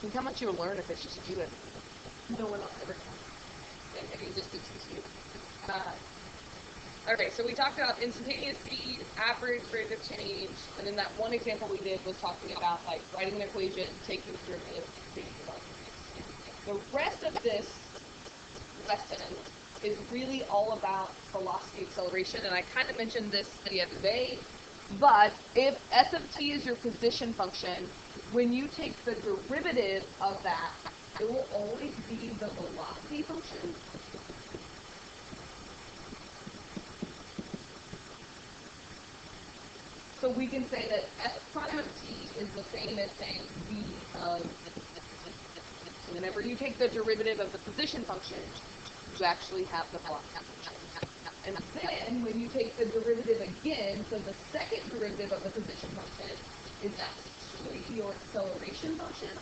Think how much you'll learn if it's just you and no one else ever can. And it just teaches you. Alright, so we talked about instantaneous speed, average rate of change, and then that one example we did was talking about like writing an equation, taking the derivative, taking the derivative. The rest of this lesson is really all about velocity acceleration, and I kind of mentioned this the other day, but if s of t is your position function, when you take the derivative of that, it will always be the velocity function. So we can say that s prime of t is the same as saying v of, whenever you take the derivative of the position function, you actually have the velocity function. And then when you take the derivative again, so the second derivative of the position function is actually your acceleration function.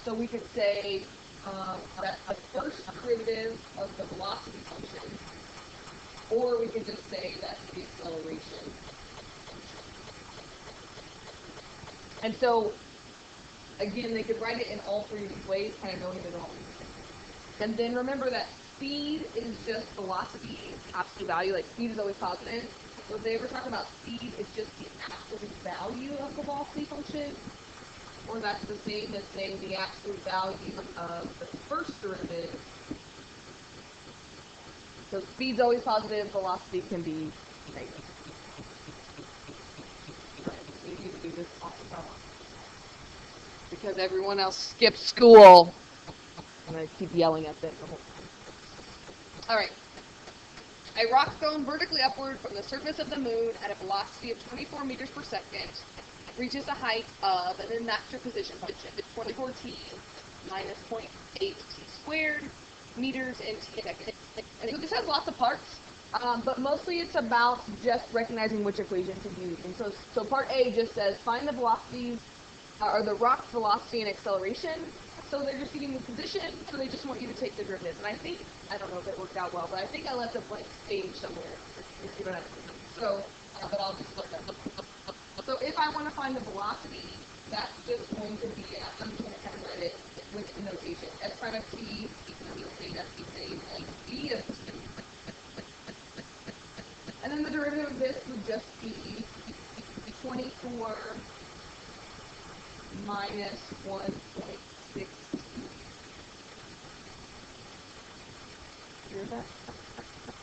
So we could say that the first derivative of the velocity function, or we could just say that's the acceleration function. And so, again, they could write it in all three of these ways, kind of knowing it all. And then remember that speed is just velocity, absolute value, like speed is always positive. So if they ever talk about speed, it's just the absolute value of the velocity function. Or that's the same as saying the absolute value of the first derivative. So speed's always positive, velocity can be negative. Right, so you can do this off the top. Because everyone else skipped school. And I keep yelling at them the whole time. Alright. A rock thrown vertically upward from the surface of the moon at a velocity of 24 meters per second reaches a height of, and then that's your position function, 24t minus 0.8 t squared meters in t seconds. And so this has lots of parts, but mostly it's about just recognizing which equation to use. And so part A just says find the velocities, or the rock's velocity and acceleration. So they're just giving the position, so they just want you to take the derivative. And I don't know if it worked out well, but I think I left a blank page somewhere. If you don't have to. So, but I'll just look at them. So if I want to find the velocity, that's just going to be, I'm just going to kind of write it with the notation. S prime of t equals theta v of t. And then the derivative of this would just be 24 minus 1.6. Hear that?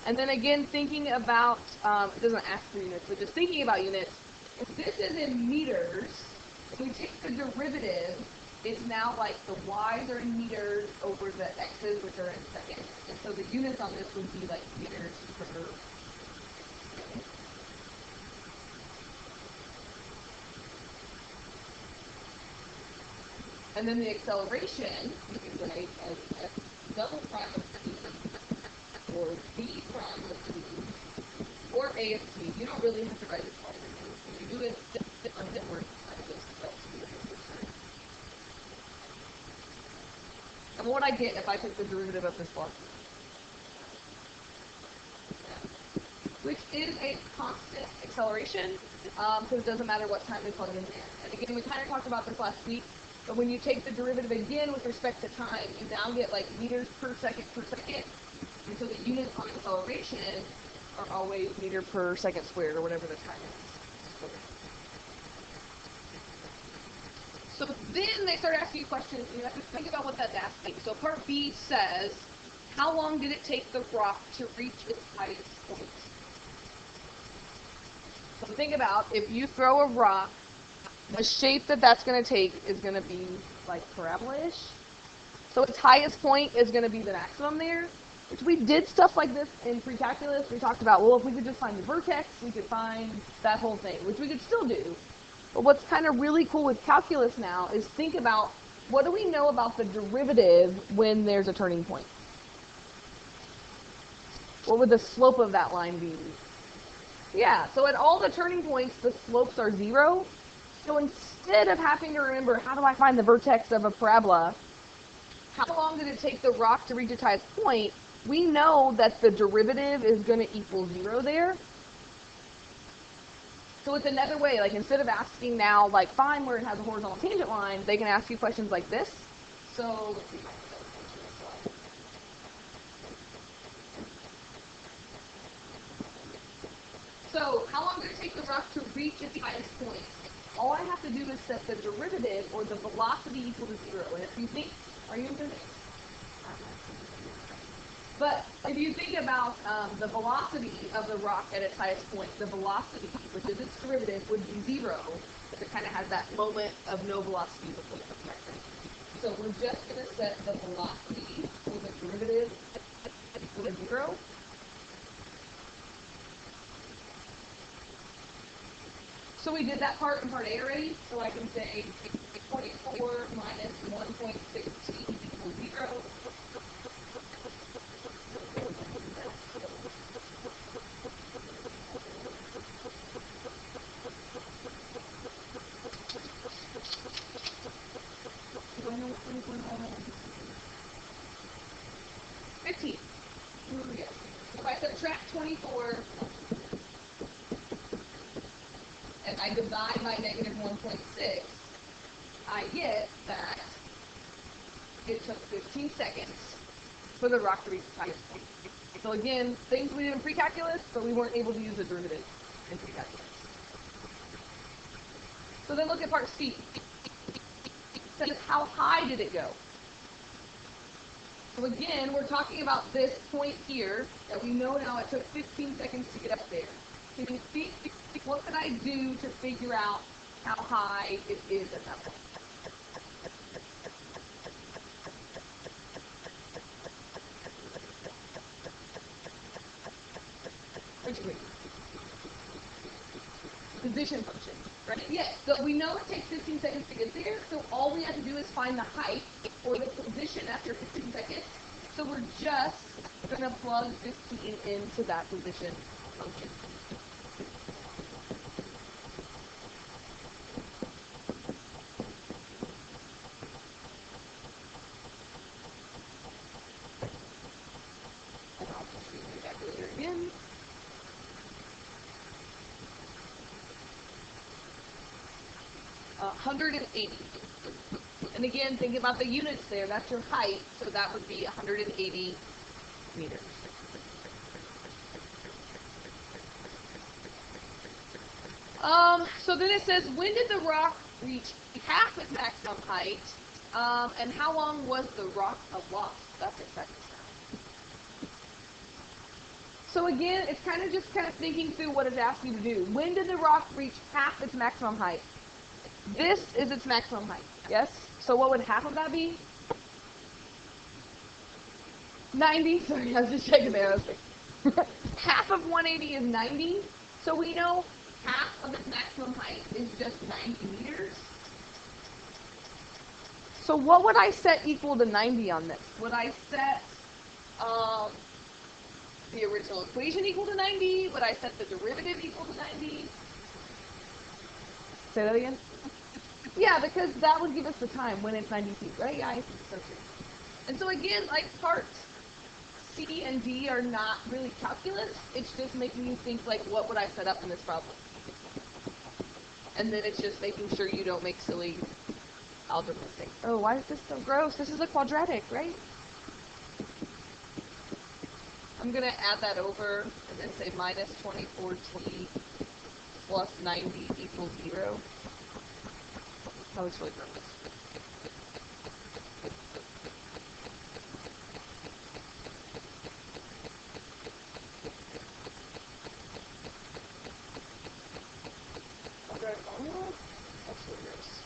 And then again, thinking about, it doesn't ask for units, but just thinking about units, if this is in meters, if we take the derivative, it's now like the y's are in meters over the x's, which are in seconds. And so the units on this would be like meters per second. And then the acceleration, you can write as f double prime of t, or v prime of t, or a of t. You don't really have to write it twice. If you do it on different and what I get if I take the derivative of this part, which is a constant acceleration, because it doesn't matter what time we plug it in there. And again, we kind of talked about this last week, but when you take the derivative again with respect to time, you now get like meters per second, and so the units on acceleration are always meter per second squared, or whatever the time is. So then they start asking you questions, and you have to think about what that's asking. So part B says, how long did it take the rock to reach its highest point? So think about, if you throw a rock, the shape that that's going to take is going to be like parabola-ish. So its highest point is going to be the maximum there, which we did stuff like this in pre-calculus. We talked about, well, if we could just find the vertex, we could find that whole thing, which we could still do. But what's kind of really cool with calculus now is think about, what do we know about the derivative when there's a turning point? What would the slope of that line be? Yeah, so at all the turning points, the slopes are 0. So instead of having to remember, how do I find the vertex of a parabola? How long did it take the rock to reach its highest point? We know that the derivative is going to equal 0 there. So it's another way, like instead of asking now, like find where it has a horizontal tangent line, they can ask you questions like this. So let's see. So how long did it take the rock to reach its highest point? All I have to do is set the derivative or the velocity equal to 0. And if you think, are you in physics? But if you think about the velocity of the rock at its highest point, the velocity, which is its derivative, would be 0. It kind of has that moment of no velocity before it comes back. So we're just going to set the velocity or the derivative equal to 0. So we did that part in part A already, so I can say 24 minus 1.16 equals 0. If I subtract 24 and I divide by negative 1.6, I get that it took 15 seconds for the rock to reach its highest point. So again, things we did in pre-calculus, but we weren't able to use the derivative in pre-calculus. So then look at part C. It says how high did it go? So again, we're talking about this point here that we know now it took 15 seconds to get up there. Can you see what can I do to figure out how high it is at that point? Position function, right? Yes. So we know it takes 15 seconds to get there, so all we have to do is find the height or the position after 15 seconds. So we're just going to plug 15 into that position function. And I'll just use the calculator again. Uh, 180. And again, think about the units there. That's your height, so that would be 180 meters. So then it says, when did the rock reach half its maximum height, and how long was the rock aloft? That's exciting. So again, it's kind of thinking through what it's asking you to do. When did the rock reach half its maximum height? This is its maximum height, yes? So what would half of that be? 90. Sorry, I was just checking there. Half of 180 is 90. So we know half of its maximum height is just 90 meters. So what would I set equal to 90 on this? Would I set the original equation equal to 90? Would I set the derivative equal to 90? Say that again? Yeah, because that would give us the time when it's 90 feet, right? Yeah, I think so too. And so again, like parts C and D are not really calculus. It's just making you think like, what would I set up in this problem? And then it's just making sure you don't make silly algebra mistakes. Oh, why is this so gross? This is a quadratic, right? I'm going to add that over and then say minus 24t plus 90 equals 0. That was really gross. That's really gross.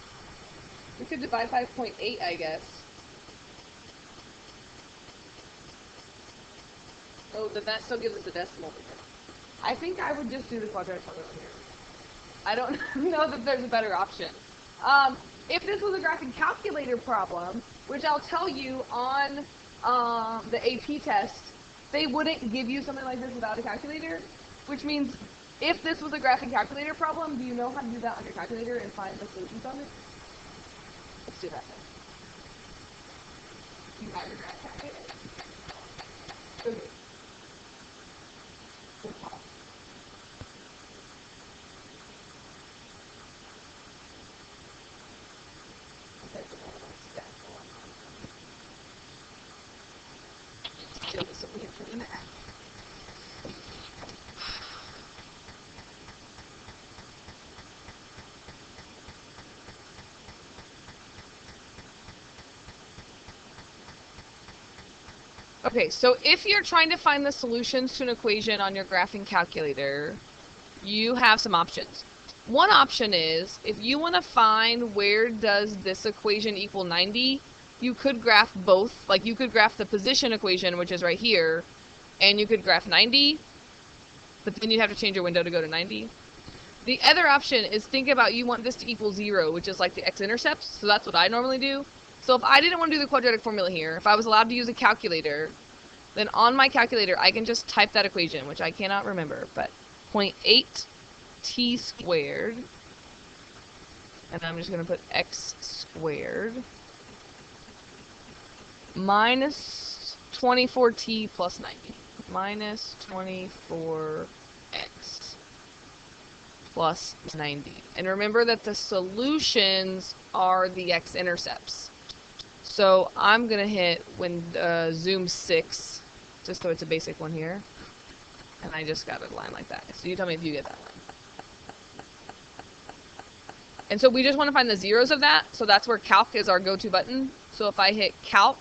We could divide by 0.8, I guess. Oh, then that still gives us a decimal. I think I would just do the quadratic formula here. I don't know that there's a better option. If this was a graphing calculator problem, which I'll tell you on the AP test, they wouldn't give you something like this without a calculator, which means if this was a graphing calculator problem, do you know how to do that on your calculator and find the solutions on it? Let's do that then. You have your graph calculator? Okay. Okay, so if you're trying to find the solutions to an equation on your graphing calculator, you have some options. One option is, if you want to find where does this equation equal 90, you could graph both. Like, you could graph the position equation, which is right here, and you could graph 90, but then you'd have to change your window to go to 90. The other option is, think about, you want this to equal 0, which is like the x-intercepts, so that's what I normally do. So if I didn't want to do the quadratic formula here, if I was allowed to use a calculator, then on my calculator I can just type that equation, which I cannot remember, but 0.8 t squared, and I'm just going to put x squared minus 24t plus 90, minus 24x plus 90. And remember that the solutions are the x-intercepts. So I'm going to hit zoom 6, just so it's a basic one here. And I just got a line like that. So you tell me if you get that line. And so we just want to find the zeros of that. So that's where calc is our go-to button. So if I hit calc,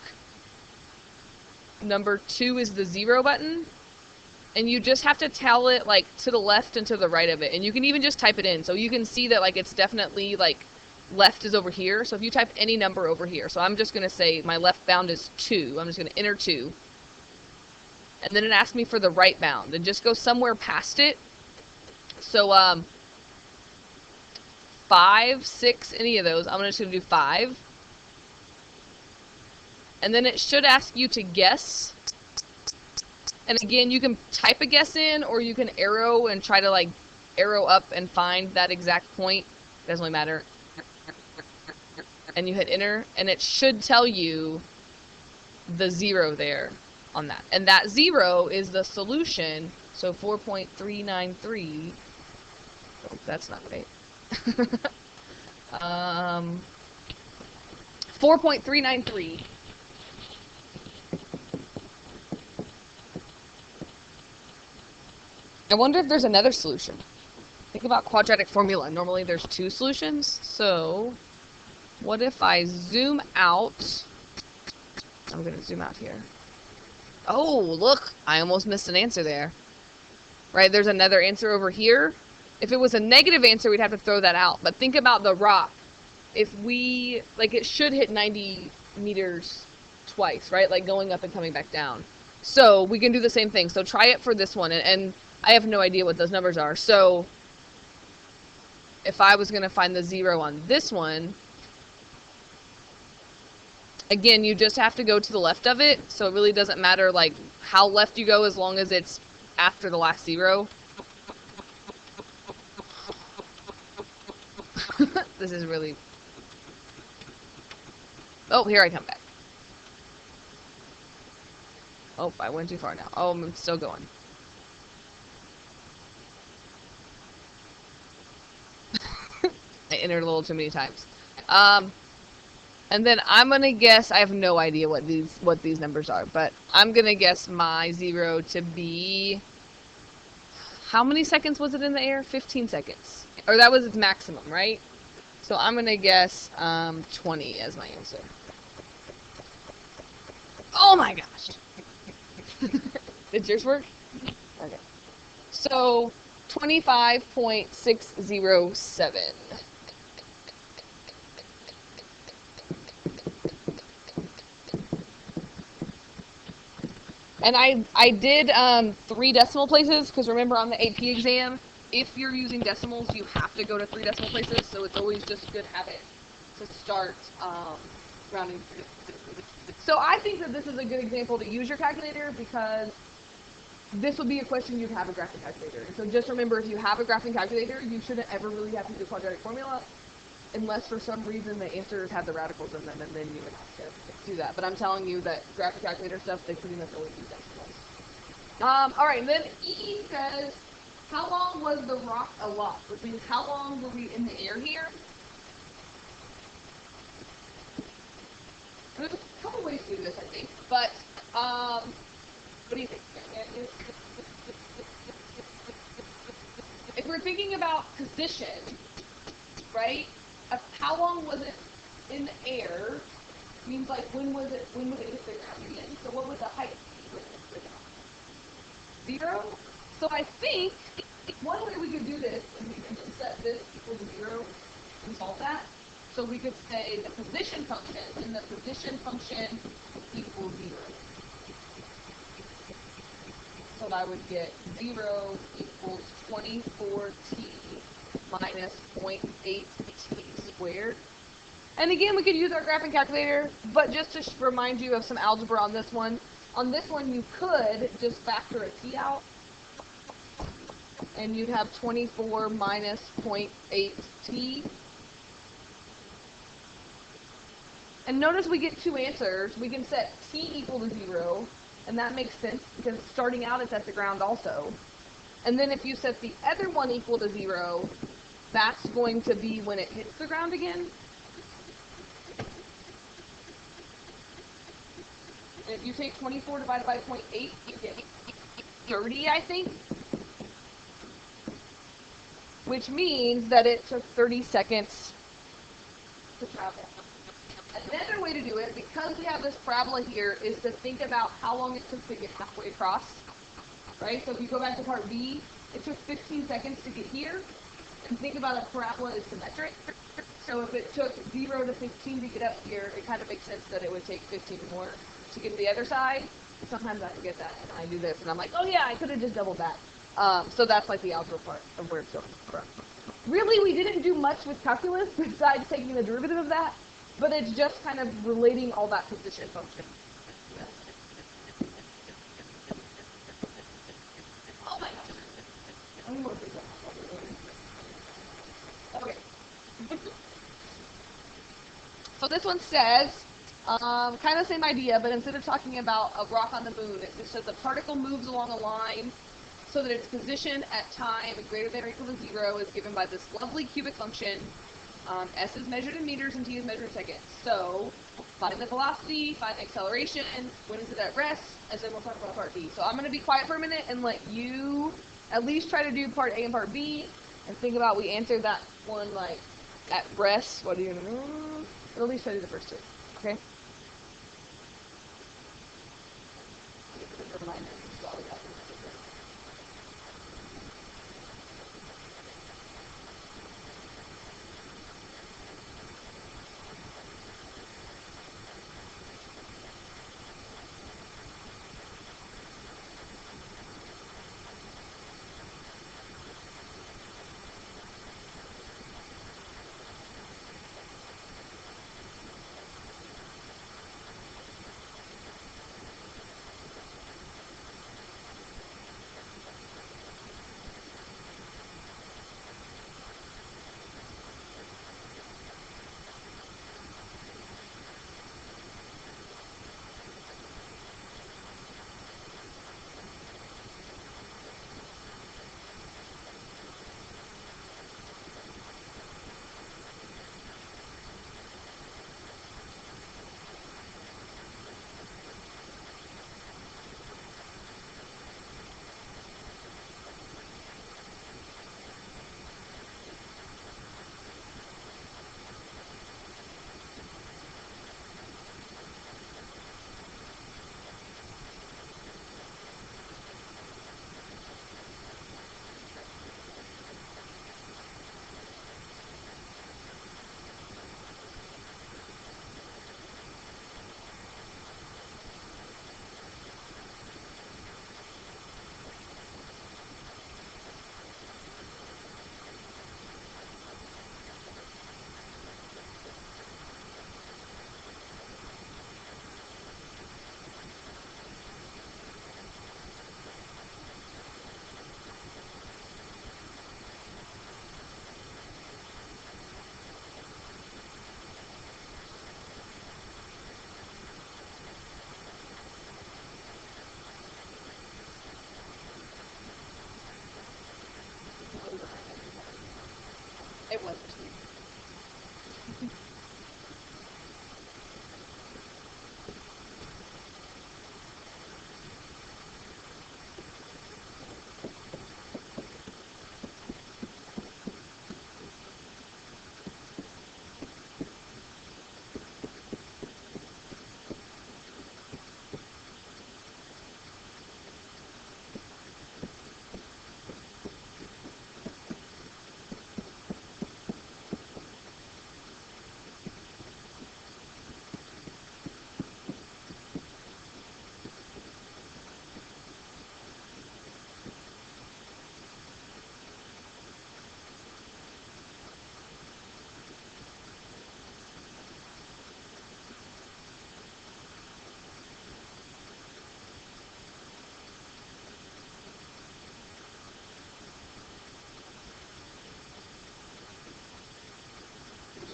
number 2 is the 0 button. And you just have to tell it, like, to the left and to the right of it. And you can even just type it in. So you can see that, like, it's definitely, like, left is over here. So if you type any number over here. So I'm just going to say my left bound is 2. I'm just going to enter 2. And then it asks me for the right bound. And just go somewhere past it. So, 5, 6, any of those. I'm just going to do 5. And then it should ask you to guess. And again, you can type a guess in, or you can arrow and try to, like, arrow up and find that exact point. It doesn't really matter. And you hit enter, and it should tell you the 0 there on that. And that 0 is the solution. So 4.393. Oh, that's not right. 4.393. I wonder if there's another solution. Think about quadratic formula. Normally there's 2 solutions. So what if I zoom out? I'm going to zoom out here. Oh, look, I almost missed an answer there. Right, there's another answer over here. If it was a negative answer, we'd have to throw that out. But think about the rock. If we, like, it should hit 90 meters twice, right? Like going up and coming back down. So we can do the same thing. So try it for this one. And I have no idea what those numbers are. So if I was going to find the 0 on this one, again, you just have to go to the left of it. So it really doesn't matter, like, how left you go as long as it's after the last 0. This is really... Oh, here I come back. Oh, I went too far now. Oh, I'm still going. I entered a little too many times. And then I'm gonna guess, I have no idea what these numbers are, but I'm gonna guess my 0 to be, how many seconds was it in the air? 15 seconds. Or that was its maximum, right? So I'm gonna guess 20 as my answer. Oh my gosh! Did yours work? Okay. So 25.607. And I did 3 decimal places, because remember on the AP exam, if you're using decimals, you have to go to 3 decimal places, so it's always just a good habit to start rounding through. So I think that this is a good example to use your calculator, because this would be a question you'd have a graphing calculator. So just remember, if you have a graphing calculator, you shouldn't ever really have to do quadratic formula, unless for some reason the answers have the radicals in them, and then you would have to do that. But I'm telling you that graphic calculator stuff, they pretty much always use decimals. Alright, and then E says, how long was the rock aloft? Which means, how long were we in the air here? There's a couple ways to do this, I think. But, what do you think? If we're thinking about position, right? How long was it in the air? Means, like, when would it hit the ground again? So what would the height be? 0. So I think one way we could do this is we could just set this equal to 0 and solve that. So we could say the position function, and the position function equals 0. So I would get 0 equals 24t minus 0.8t squared. And again, we could use our graphing calculator, but just to remind you of some algebra on this one, you could just factor a t out, and you'd have 24 minus 0.8t. And notice we get two answers. We can set t equal to 0, and that makes sense because starting out it's at the ground also. And then if you set the other one equal to 0, that's going to be when it hits the ground again. And if you take 24 divided by 0.8, you get 30, I think. Which means that it took 30 seconds to travel. Another way to do it, because we have this parabola here, is to think about how long it took to get halfway across. Right? So if you go back to part B, it took 15 seconds to get here. And think about a parabola is symmetric. So if it took 0 to 15 to get up here, it kind of makes sense that it would take 15 more to get to the other side. Sometimes I forget that, and I do this, and I'm like, oh yeah, I could have just doubled that. So that's like the algebra part of where it's going from. Really, we didn't do much with calculus besides taking the derivative of that, but it's just kind of relating all that position function. Yeah. Oh my gosh. Let me work this out. Okay. So this one says, kind of the same idea, but instead of talking about a rock on the moon, it just says the particle moves along a line so that its position at time greater than or equal to 0 is given by this lovely cubic function. S is measured in meters and t is measured in seconds. So find the velocity, find the acceleration, when is it at rest, and then we'll talk about part B. So I'm going to be quiet for a minute and let you at least try to do part A and part B, and think about we answered that one like at rest. What are you going to do? At least try to do the first two. Okay?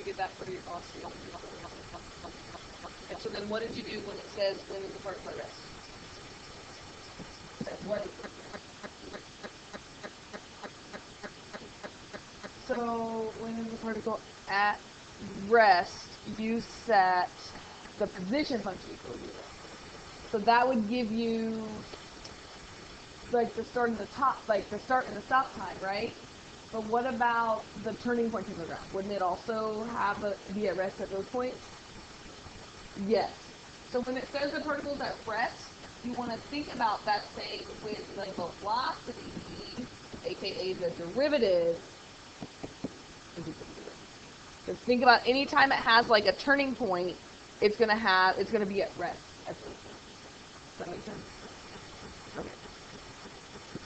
you get that for your velocity? So then what did you do when it says when is the particle at rest? What? So when is the particle at rest, you set the position function equal to 0. So that would give you like the start and the top, like the start and the stop time, right? But what about the turning point in the graph? Wouldn't it also be at rest at those points? Yes. So when it says the particle's at rest, you want to think about that saying with the velocity, aka the derivative, is equal to 0. So think about any time it has like a turning point, it's gonna be at rest at those points. Does that make sense? Okay.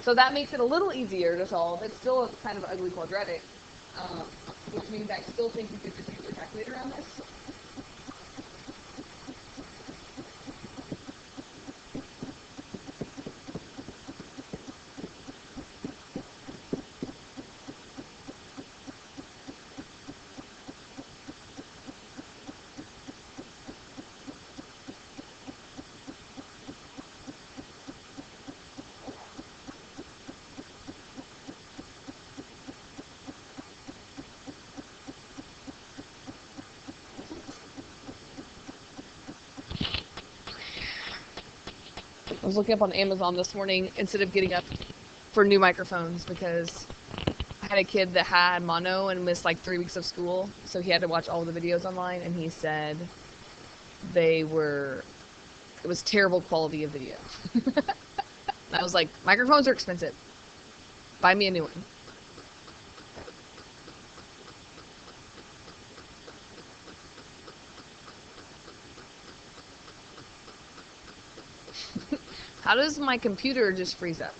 So that makes it a little easier to solve. It's still a kind of ugly quadratic, which means I still think you could just use your calculator on this. I was looking up on Amazon this morning instead of getting up for new microphones because I had a kid that had mono and missed like 3 weeks of school, so he had to watch all the videos online, and he said it was terrible quality of video. I was like, microphones are expensive. Buy me a new one. How does my computer just freeze up?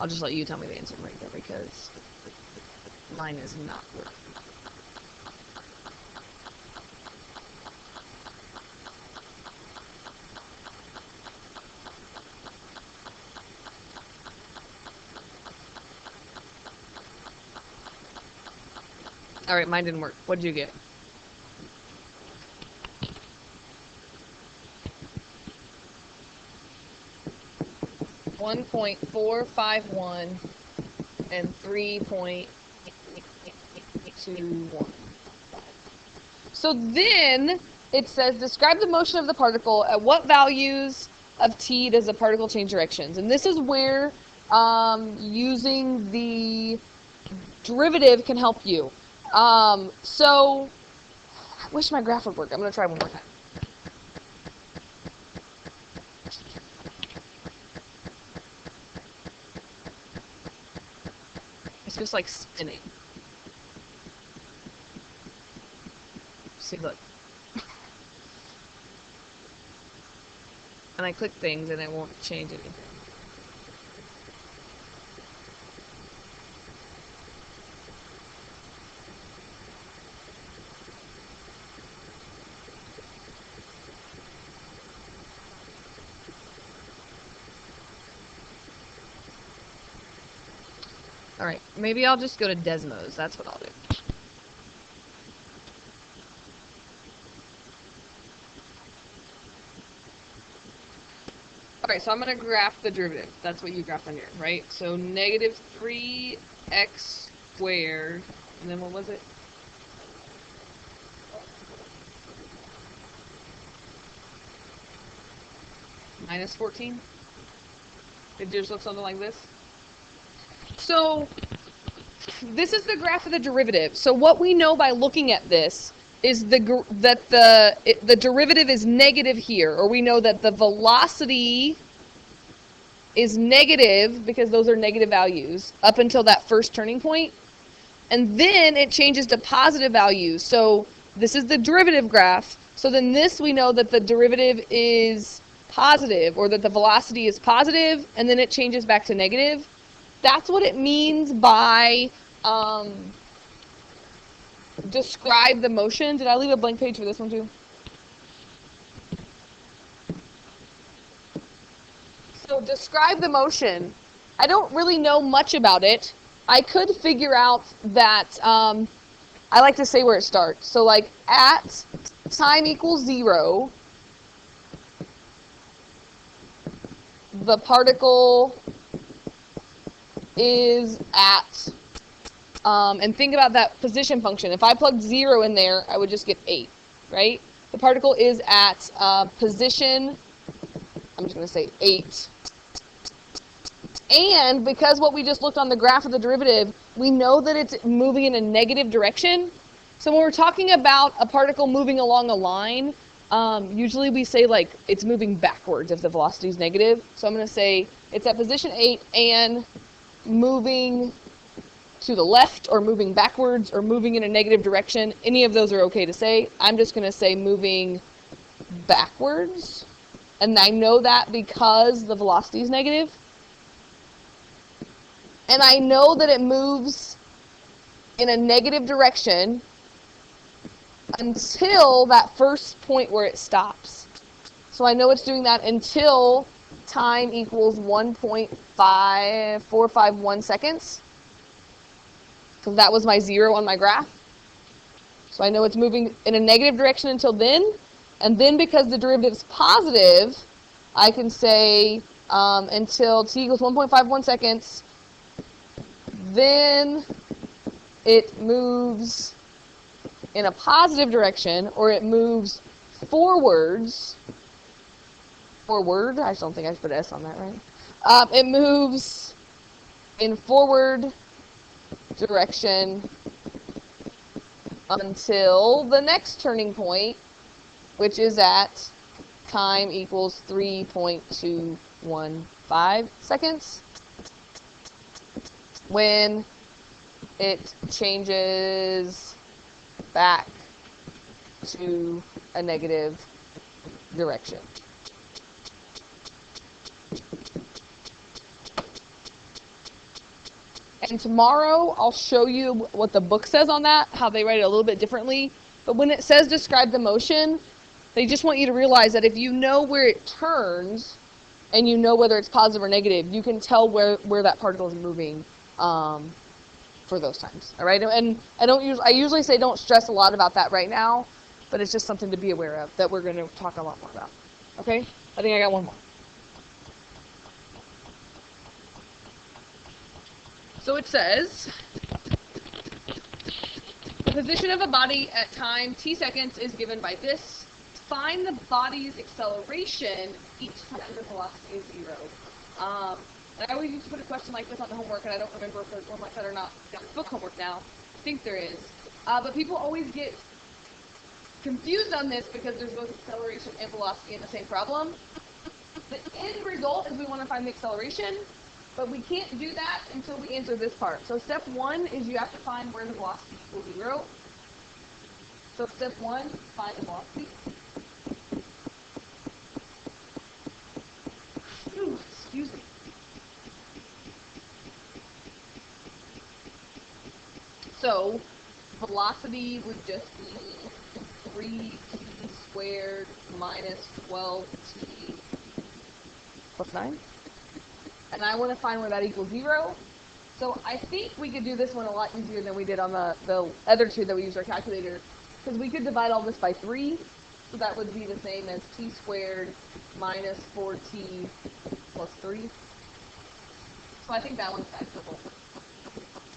I'll just let you tell me the answer right there because mine is not working. Alright, mine didn't work. What did you get? .451 and 3.21. So then it says describe the motion of the particle at what values of t does the particle change directions, and this is where using the derivative can help you. So I wish my graph would work. I'm going to try one more time. It's just like spinning. See, look. And I click things and it won't change anything. Alright, maybe I'll just go to Desmos. That's what I'll do. Okay, so I'm going to graph the derivative. That's what you graphed on here, right? So negative 3x squared, and then what was it? Minus 14? It just looks something like this. So this is the graph of the derivative. So what we know by looking at this is that the derivative is negative here, or we know that the velocity is negative because those are negative values up until that first turning point, and then it changes to positive values. So this is the derivative graph. So then this we know that the derivative is positive, or that the velocity is positive, and then it changes back to negative. That's what it means by describe the motion. Did I leave a blank page for this one too? So describe the motion I don't really know much about it. I could figure out that, I like to say where it starts. So like at time equals 0, the particle is at, and think about that position function. If I plugged 0 in there, I would just get 8, right? The particle is at position, I'm just going to say 8. And because what we just looked on the graph of the derivative, we know that it's moving in a negative direction. So when we're talking about a particle moving along a line, usually we say like it's moving backwards if the velocity is negative. So I'm going to say it's at position 8 and moving to the left or moving backwards or moving in a negative direction. Any of those are okay to say. I'm just going to say moving backwards. And I know that because the velocity is negative. And I know that it moves in a negative direction until that first point where it stops. So I know it's doing that until time equals 1.5451 seconds. So that was my 0 on my graph. So I know it's moving in a negative direction until then. And then because the derivative is positive, I can say until t equals 1.51 seconds, then it moves in a positive direction, or it moves forwards. Forward, I just don't think I should put S on that, right? It moves in forward direction until the next turning point, which is at time equals 3.215 seconds, when it changes back to a negative direction. And tomorrow I'll show you what the book says on that, how they write it a little bit differently. But when it says describe the motion, they just want you to realize that if you know where it turns and you know whether it's positive or negative, you can tell where that particle is moving for those times. All right, and I usually say don't stress a lot about that right now, but it's just something to be aware of that we're going to talk a lot more about. Okay, I think I got one more. So it says the position of a body at time t seconds is given by this. Find the body's acceleration each time the velocity is 0. And I always used to put a question like this on the homework, and I don't remember if there's one like that or not. It's book homework now. I think there is. But people always get confused on this because there's both acceleration and velocity in the same problem. The end result is we want to find the acceleration, but we can't do that until we answer this part. So step 1 is you have to find where the velocity equals 0. So step 1, find the velocity. Ooh, excuse me. So velocity would just be 3t squared minus 12t plus 9. And I want to find where that equals 0. So I think we could do this one a lot easier than we did on the other two that we used our calculator, because we could divide all this by 3. So that would be the same as t squared minus 4t plus 3. So I think that one's factorable.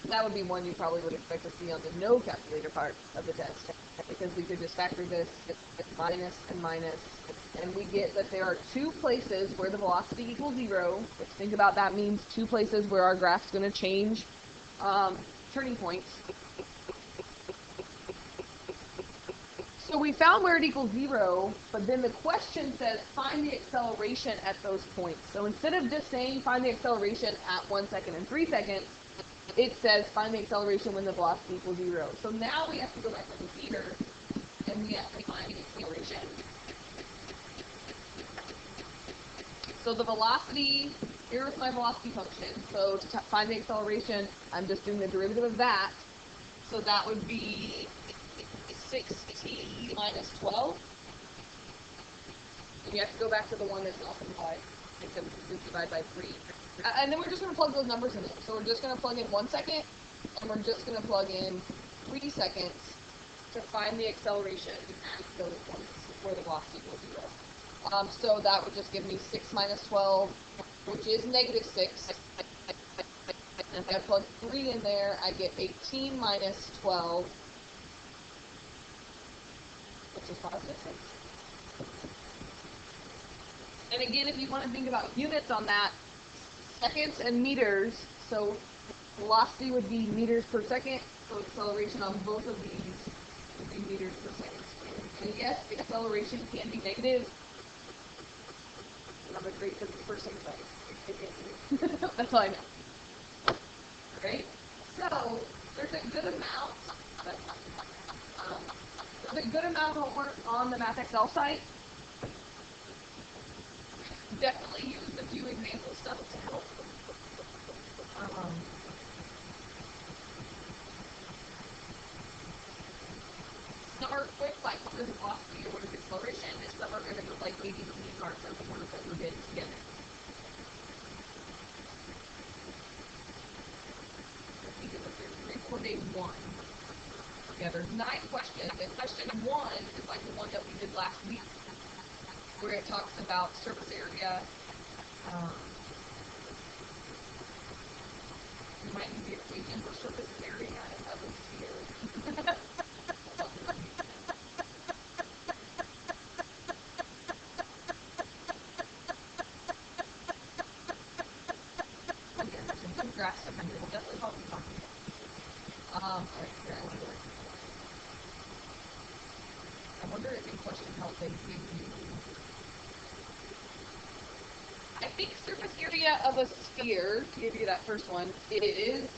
That would be one you probably would expect to see on the no calculator part of the test, because we could just factor this minus and minus, and we get that there are 2 places where the velocity equals 0, which think about that means 2 places where our graph's going to change turning points. So we found where it equals 0, but then the question says find the acceleration at those points. So instead of just saying find the acceleration at 1 second and 3 seconds, it says find the acceleration when the velocity equals 0. So now we have to go back to the computer and we have to find the acceleration. So the velocity, here's my velocity function. So to find the acceleration, I'm just doing the derivative of that. So that would be 6t minus 12. You have to go back to the one that's not simplified, except just divide by 3. And then we're just going to plug those numbers in there. So we're just going to plug in 1 second, and we're just going to plug in 3 seconds to find the acceleration at those points where the velocity will 0. So that would just give me 6 minus 12, which is negative 6. And if I plug 3 in there, I get 18 minus 12, which is positive 6. And again, if you want to think about units on that, seconds and meters, so velocity would be meters per second, so acceleration on both of these would be meters per second. And yes, acceleration can be negative. I'm a great physics person, but that's all I know. Right? So there's a good amount of homework on the Math Excel site. Definitely use a few example stuff to help. Some are quick, like what is velocity or what is acceleration, and some are going to go like ABC cards of the words that we're getting together. I think it was report day 1. Yeah, there's 9 questions, and question 1 is like the one that we did last week, where it talks about surface area. You might need the equation for surface area if that was here. Some graphs up here will definitely help you talk right here, I wonder if in question help they give you. I think surface area of a sphere, to give you that first one, is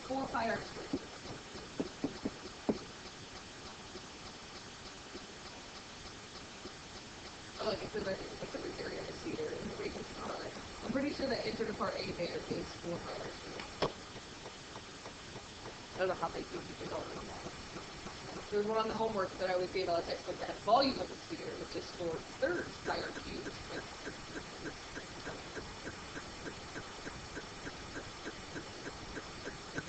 4 pi r squared. Oh, look, it says right here, the surface area of a sphere in the radius r. I'm pretty sure the answer to part A there is 4 pi r squared. I don't know how they do the result on that. There's one on the homework that I always gave out a textbook that has volume of the sphere, which is 4/3 pi r cubed.